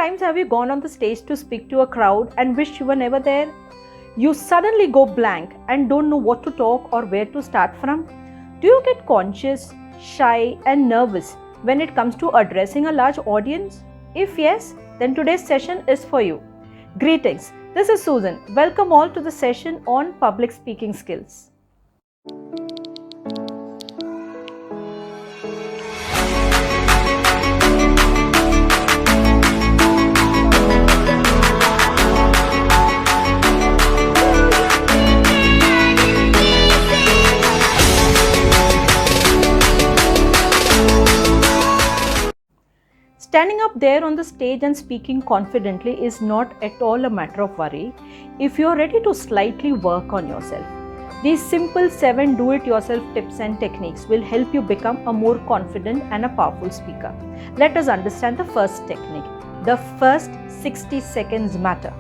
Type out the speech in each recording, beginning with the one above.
times have you gone on the stage to speak to a crowd and wished you were never there? You suddenly go blank and don't know what to talk or where to start from. Do you get conscious, shy, and nervous when it comes to addressing a large audience? If yes, then today's session is for you. Greetings, this is Susan. Welcome all to the session on public speaking skills. Standing up there on the stage and speaking confidently is not at all a matter of worry if you're ready to slightly work on yourself. These simple 7 do-it-yourself tips and techniques will help you become a more confident and a powerful speaker. Let us understand the first technique. The first 60 seconds matter.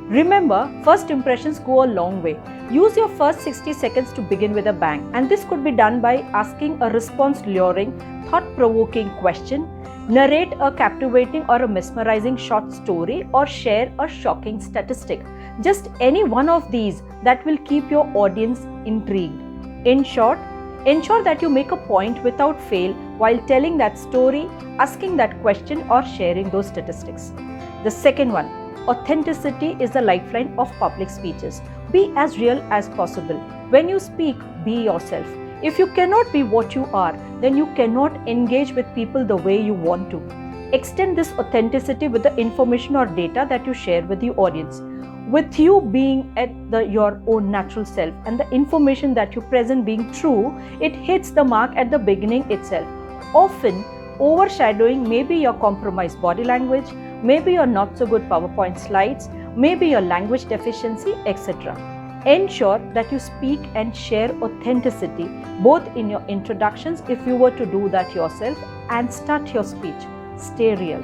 Remember, first impressions go a long way. Use your first 60 seconds to begin with a bang, and this could be done by asking a response-luring, thought-provoking question, narrate a captivating or a mesmerizing short story, or share a shocking statistic. Just any one of these that will keep your audience intrigued. In short, ensure that you make a point without fail while telling that story, asking that question, or sharing those statistics. The second one, authenticity is the lifeline of public speeches. Be as real as possible. When you speak, be yourself. If you cannot be what you are, then you cannot engage with people the way you want to. Extend this authenticity with the information or data that you share with the audience. With you being at your own natural self and the information that you present being true, it hits the mark at the beginning itself. Often, overshadowing maybe your compromised body language, maybe your not so good PowerPoint slides, maybe your language deficiency, etc. Ensure that you speak and share authenticity both in your introductions if you were to do that yourself and start your speech. Stay real.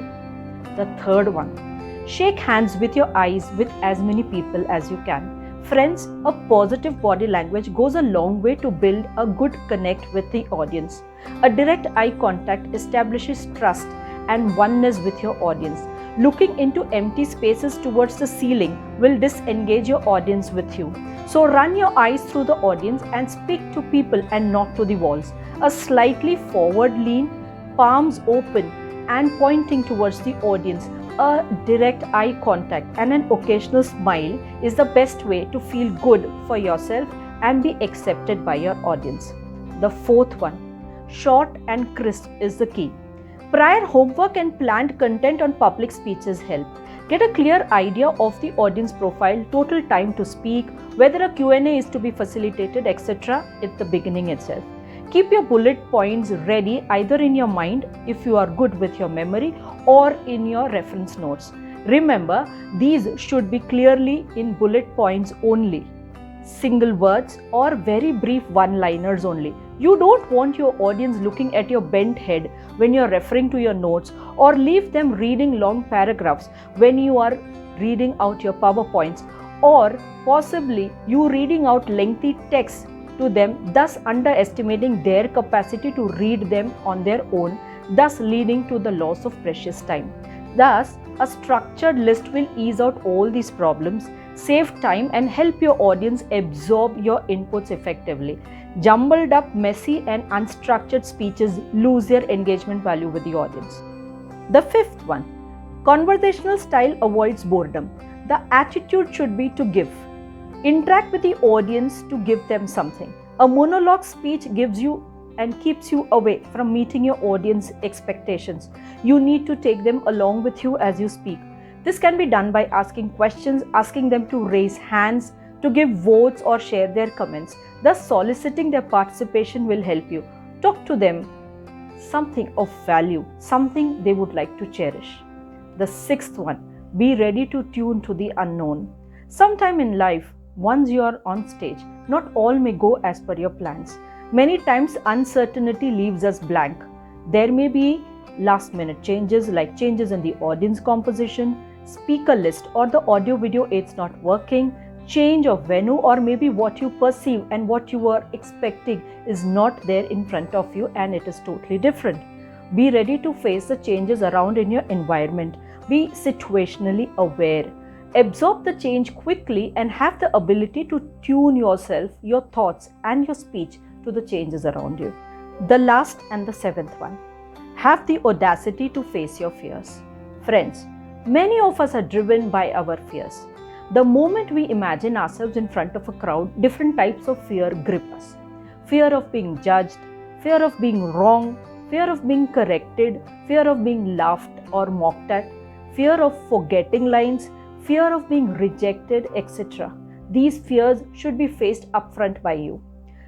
The third one, shake hands with your eyes with as many people as you can. Friends, a positive body language goes a long way to build a good connect with the audience. A direct eye contact establishes trust and oneness with your audience. Looking into empty spaces towards the ceiling will disengage your audience with you. So run your eyes through the audience and speak to people and not to the walls. A slightly forward lean, palms open and pointing towards the audience, a direct eye contact and an occasional smile is the best way to feel good for yourself and be accepted by your audience. The fourth one, short and crisp is the key. Prior homework and planned content on public speeches help. Get a clear idea of the audience profile, total time to speak, whether a Q&A is to be facilitated, etc. at the beginning itself. Keep your bullet points ready either in your mind if you are good with your memory or in your reference notes. Remember, these should be clearly in bullet points only, single words or very brief one-liners only. You don't want your audience looking at your bent head when you're referring to your notes, or leave them reading long paragraphs when you are reading out your PowerPoints, or possibly you reading out lengthy text to them, thus underestimating their capacity to read them on their own, thus leading to the loss of precious time. Thus, a structured list will ease out all these problems, save time and help your audience absorb your inputs effectively. Jumbled up, messy and unstructured speeches lose their engagement value with the audience. The fifth one, conversational style avoids boredom. The attitude should be to give. Interact with the audience to give them something. A monologue speech gives you and keeps you away from meeting your audience expectations. You need to take them along with you as you speak. This can be done by asking questions, asking them to raise hands, to give votes or share their comments. Thus, soliciting their participation will help you. Talk to them something of value, something they would like to cherish. The sixth one, be ready to tune to the unknown. Sometime in life, once you are on stage, not all may go as per your plans. Many times, uncertainty leaves us blank. There may be last-minute changes like changes in the audience composition, speaker list, or the audio-video aids not working, change of venue, or maybe what you perceive and what you were expecting is not there in front of you and it is totally different. Be ready to face the changes around in your environment. Be situationally aware. Absorb the change quickly and have the ability to tune yourself, your thoughts, and your speech to the changes around you. The last and the seventh one, have the audacity to face your fears. Friends, many of us are driven by our fears. The moment we imagine ourselves in front of a crowd, different types of fear grip us. Fear of being judged, fear of being wrong, fear of being corrected, fear of being laughed or mocked at, fear of forgetting lines, fear of being rejected, etc. These fears should be faced upfront by you.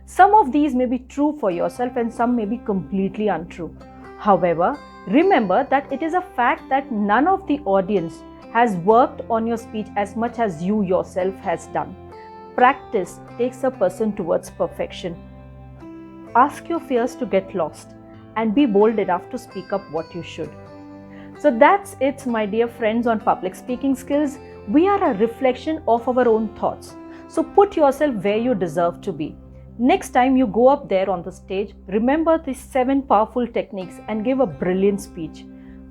Some of these may be true for yourself and some may be completely untrue. However, remember that it is a fact that none of the audience has worked on your speech as much as you yourself has done. Practice takes a person towards perfection. Ask your fears to get lost and be bold enough to speak up what you should. So that's it, my dear friends, on public speaking skills. We are a reflection of our own thoughts. So put yourself where you deserve to be. Next time you go up there on the stage, remember these 7 powerful techniques and give a brilliant speech.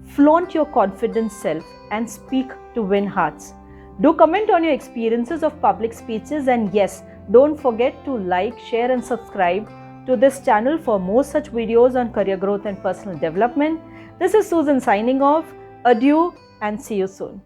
Flaunt your confident self and speak to win hearts. Do comment on your experiences of public speeches, and yes, don't forget to like, share and subscribe to this channel for more such videos on career growth and personal development. This is Susan signing off. Adieu and see you soon.